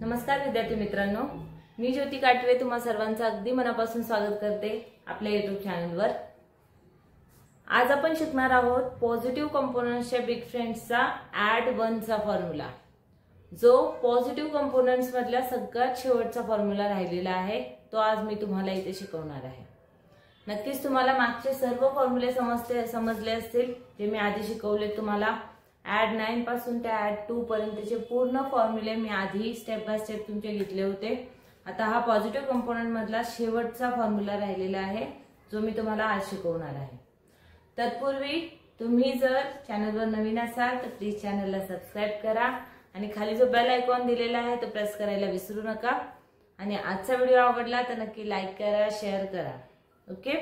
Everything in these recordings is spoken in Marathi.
नमस्कार विद्यार्थी मित्रांनो, मी ज्योती काटवे तुम्हा सर्वांचं अगदी मनापासून स्वागत करते आपल्या YouTube चॅनलवर। आज आपण शिकणार आहोत पॉझिटिव्ह कंपोनेंट्सच्या बिग फ्रेंड्सचा ऍड 1 चा फॉर्म्युला, जो पॉझिटिव्ह कंपोनेंट्स मधला सगळ्यात शेवटचा फॉर्म्युला राहिलेला आहे, तो आज मी तुम्हाला इथे शिकवणार आहे। नक्कीच तुम्हाला मागचे सर्व फॉर्म्युले समजले असतील, जे मी आधी शिकवले तुम्हाला। ऍड 9 पासून ते ऍड 2 पर्यंतचे पूर्ण फॉर्म्युले मी आधी स्टेप बाय स्टेप तुमचे घेतले होते। आता हा पॉझिटिव्ह कंपोनेंट मधला शेवटचा फॉर्म्युला राहिलेला आहे, जो मी तुम्हाला आज शिकवणार आहे। तत्पूर्वी तुम्ही जर चॅनलवर नवीन असाल तर प्लीज चॅनलला सबस्क्राइब करा आणि खाली जो बेल आयकॉन दिलेला आहे तो प्रेस करायला विसरू नका। आणि आजचा व्हिडिओ आवडला तर नक्की लाईक करा, शेअर करा। ओके,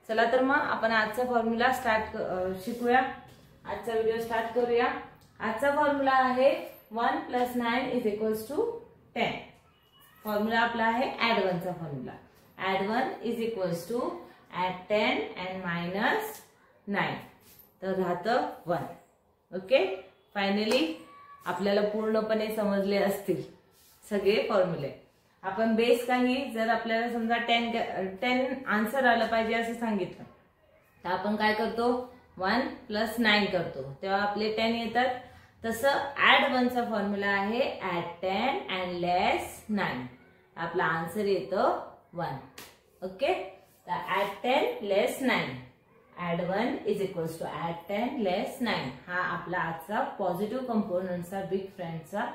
चला तर मग आपण आजचा फॉर्म्युला शिकूया। आजचा व्हिडिओ स्टार्ट करूया। आजचा फॉर्म्युला आहे 1 + 9 = 10। फॉर्म्युला आपला आहे ऍड 1 चा फॉर्म्युला। ऍड 1 = ऍड 10 and -9, तर राहतं 1। ओके, फायनली आपल्याला पूर्णपणे समजले असतील सगळे फॉर्म्युले। आपण बेस काही जर आपल्याला समजा 10 आन्सर आलं पाहिजे असं सांगितलं तर आपण काय करतो, 1 + 9 करतो, तेव्हा आपले 10 येतात। तसं ऍड 1 चा फॉर्म्युला आहे ऍड 10 and -9, आपला आन्सर येतं 1। ओके, तर ऍड 10 - 9, ऍड 1 = ऍड 10 - 9 हा आपला आजचा पॉझिटिव्ह कंपोनेंटचा बिग फ्रेंडचा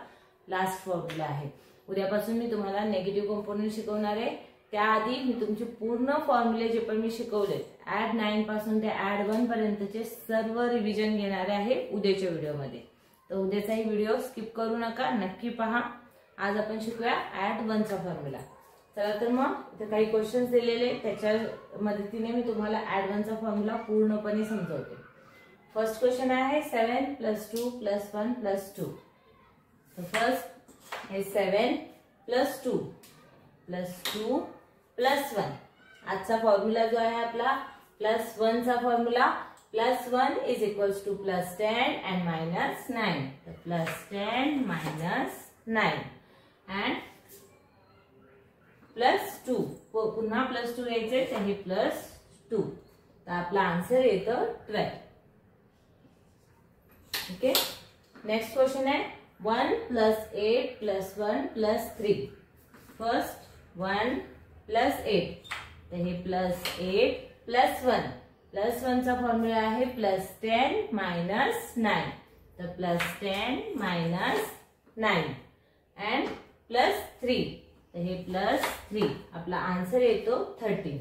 लास्ट फॉर्म्युला आहे। उद्यापासून मी तुम्हाला नेगेटिव्ह कंपोनेंट शिकवणार आहे। त्याआधी मी तुमचे पूर्ण फॉर्म्युले जे पण मी शिकवले ऍड 9 पासून ते ऍड 1 पर्यंतचे सर्व रिव्हिजन घेणार आहे उद्याच्या व्हिडिओमध्ये। तर उद्याचाही व्हिडिओ स्किप करू नका, नक्की पहा। आज आपण शिकूया ऍड 1 चा फॉर्म्युला। चला तर मग इथे काही क्वेश्चन्स दिलेले, त्याच्या मदतीने मी तुम्हाला ऍड 1 चा फॉर्म्युला पूर्णपणे समजावते। फर्स्ट क्वेश्चन आहे 7 + 2 + 1 + 2। तर फर्स्ट हे 7 + 2 + 2 + 1। आजचा फॉर्म्युला जो आहे आपला +1 चा फॉर्म्युला, +1 = +10 and -9, तर +10 - 9 and +2, पुन्हा +2 यायचे तर हे +2, तर आपला आन्सर येतं 12। ओके, नेक्स्ट क्वेश्चन आहे 1 + 8 + 1 + 3। फर्स्ट 1 + 8, तर हे +8 + 1, +1 चा फॉर्म्युला आहे +10 - 9, तर +10 - 9 and +3, तर हे +3, आपला आन्सर येतो 13।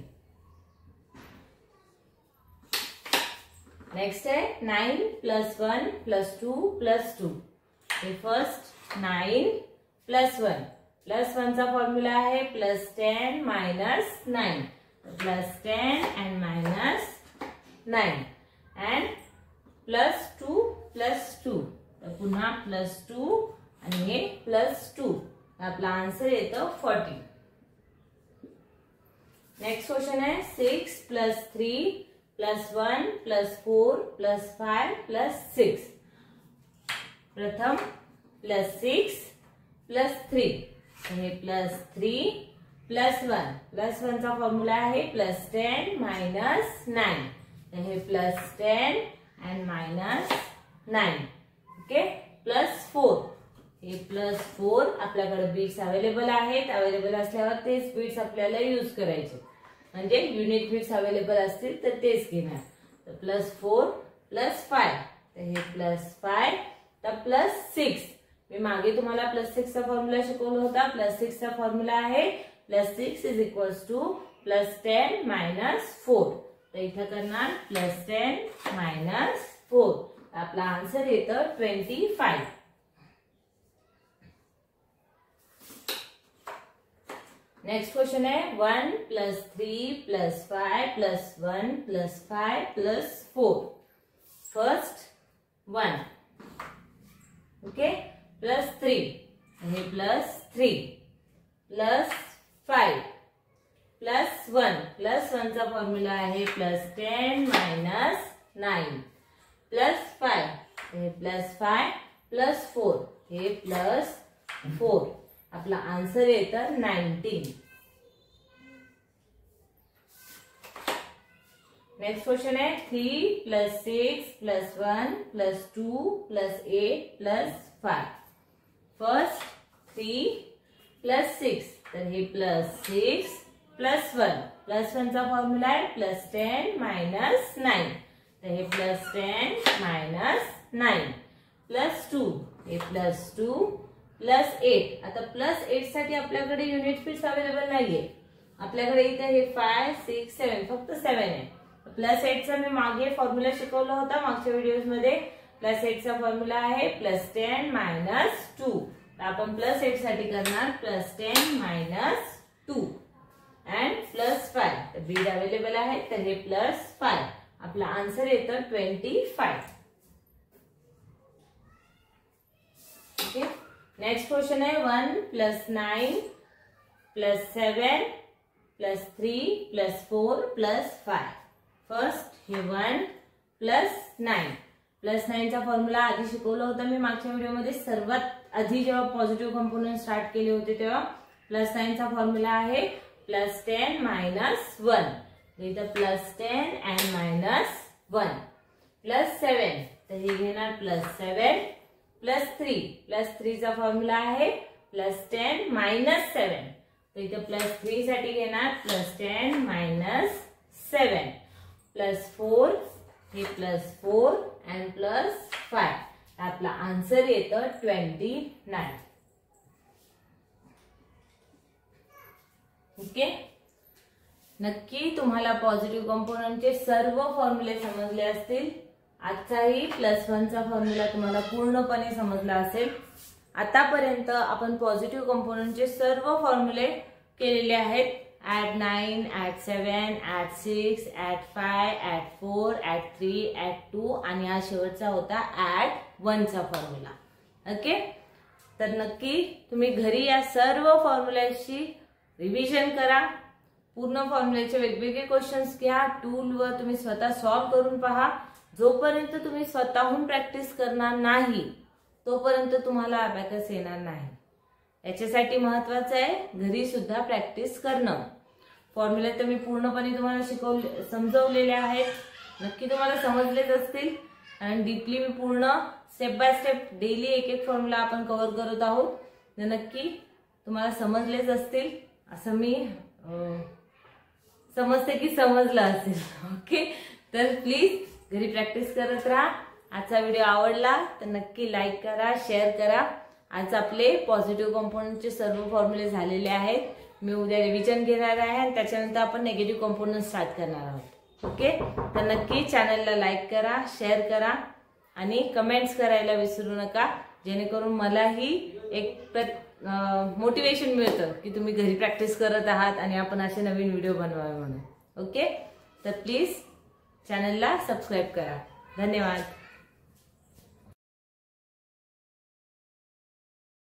नेक्स्ट आहे 9 + 1 + 2 + 2। हे फर्स्ट 9 + 1, +1 चा फॉर्म्युला आहे +10 - 9, +10 and -9 and +2 + 2, तर पुन्हा +2 आणि हे +2, आपला आन्सर येतं 40। नेक्स्ट क्वेश्चन आहे 6 + 3 + 1 + 4 + 5 + 6। प्रथम +6 + 3, हे +3 + 1, +1 चा फॉर्म्युला आहे +10 - 9, तर हे +10 and -9। ओके, +4, हे +4, आपल्याकडे बिट्स अवेलेबल आहेत। अवेलेबल असल्यावर तेच बिट्स आपल्याला यूज करायचे, म्हणजे युनिट बिट्स अवेलेबल असतील तर तेच घेणार। तर +4 + 5, तर हे +5, तर +6, मी मागे तुम्हाला +6 चा फॉर्म्युला शिकवला होता। +6 चा फॉर्म्युला आहे +6 = +10 - 4, तर इथे करणार +10 - 4, आपला आन्सर येतं 25। नेक्स्ट क्वेश्चन आहे 1 + 3 + 5 + 1 + 5 + 4। फर्स्ट 1, ओके, +3, हे +3 +5 +1, +1 चा फॉर्म्युला आहे +10 - 9, +5, हे +5 + 4, हे +4, आपला आन्सर येतं 19. नेक्स्ट क्वेश्चन है 3 + 6 + 1 + 2 + 8 + 5. फर्स्ट 3 + 6 तर हे +6 + 1 +1 चा फॉर्म्युला आहे +10 - 9 तर हे +10 - 9 +2 हे +2 +8. आता +8 साठी आपल्याकडे युनिट स्पीड्स अवेलेबल नाहीये. आपल्याकडे इथे हे 5 6 7 फक्त 7 आहे. +8 चा मी मागे फॉर्म्युला शिकवला होता मागच्या व्हिडिओज मध्ये. +8 चा फॉर्म्युला आहे +10 - 2. तर आपण +8 साठी करणार +10 - 2 and +5. तर बीड अवेलेबल आहे तर हे +5. आपला आन्सर येतं 25. ओके. नेक्स्ट क्वेश्चन है 1 + 9 + 7 + 3 + 4 + 5. फर्स्ट हे 1 + 9 +9 चा फॉर्म्युला आधी शिकवला होता मी मागच्या व्हिडिओमध्ये. सर्वात आधी जेव्हा पॉझिटिव्ह कंपोनंट स्टार्ट केले होते तेव्हा +9 चा फॉर्म्युला आहे +10 - 1. इथं +10 and -1 +7 तर हे घेणार +7 +3 चा फॉर्म्युला आहे +10 - 7 तर इथं +3 साठी घेणार +10 - 7 +4 हे +4 and +5. आपला आन्सर येतं 29. ओके. नक्की तुम्हाला पॉझिटिव्ह कंपोनंटचे सर्व फॉर्म्युले समजले असतील. आजचाही +1 चा फॉर्म्युला तुम्हाला पूर्णपणे समजला असेल. आतापर्यंत आपण पॉझिटिव्ह कंपोनंटचे सर्व फॉर्म्युले केलेले आहेत. Add 9, add 7, add 6, add 5, add 4, add 3, add 2 आणि हा शेवटचा होता ऍड 1 चा फॉर्म्युला. ओके. तर नक्की तुम्ही घरी या सर्व फॉर्म्युलाची रिव्हिजन करा. पूर्ण फॉर्म्युल्याचे वेगवेगळे क्वेश्चन्स घ्या. टूलवर तुम्ही स्वतः सॉल्व्ह करून पहा. जोपर्यंत तुम्ही स्वतःहून प्रॅक्टिस करणार नाही तोपर्यंत तुम्हाला अबॅकस येणार नाही. याच्यासाठी महत्वाचं आहे घरी सुद्धा प्रॅक्टिस करणं. फॉर्म्युले तर मी पूर्णपणे तुम्हाला समजवलेले आहेत. नक्की तुम्हाला समजलेच असतील आणि डीपली मी पूर्ण स्टेप बाय स्टेप डेली एक फॉर्म्युला आपण कव्हर करत आहोत. तर नक्की तुम्हाला समजलेच असतील असं मी समजते की समजलं असेल. ओके. तर प्लीज घरी प्रॅक्टिस करत राहा. आजचा व्हिडिओ आवडला तर नक्की लाईक करा, शेअर करा. आज आपले पॉझिटिव्ह कंपोनंटचे सर्व फॉर्म्युले झालेले आहेत. मी उद्या रिव्हिजन घेणार आहे आणि त्याच्यानंतर आपण निगेटिव्ह कंपोनंट स्टार्ट करणार आहोत. ओके. तर नक्की चॅनलला लाईक करा, शेअर करा आणि कमेंट्स करायला विसरू नका, जेणेकरून मलाही एक मोटिवेशन मिळतं की तुम्ही घरी प्रॅक्टिस करत आहात आणि आपण असे नवीन व्हिडिओ बनवावे म्हणून. ओके. तर प्लीज चॅनलला सबस्क्राईब करा. धन्यवाद.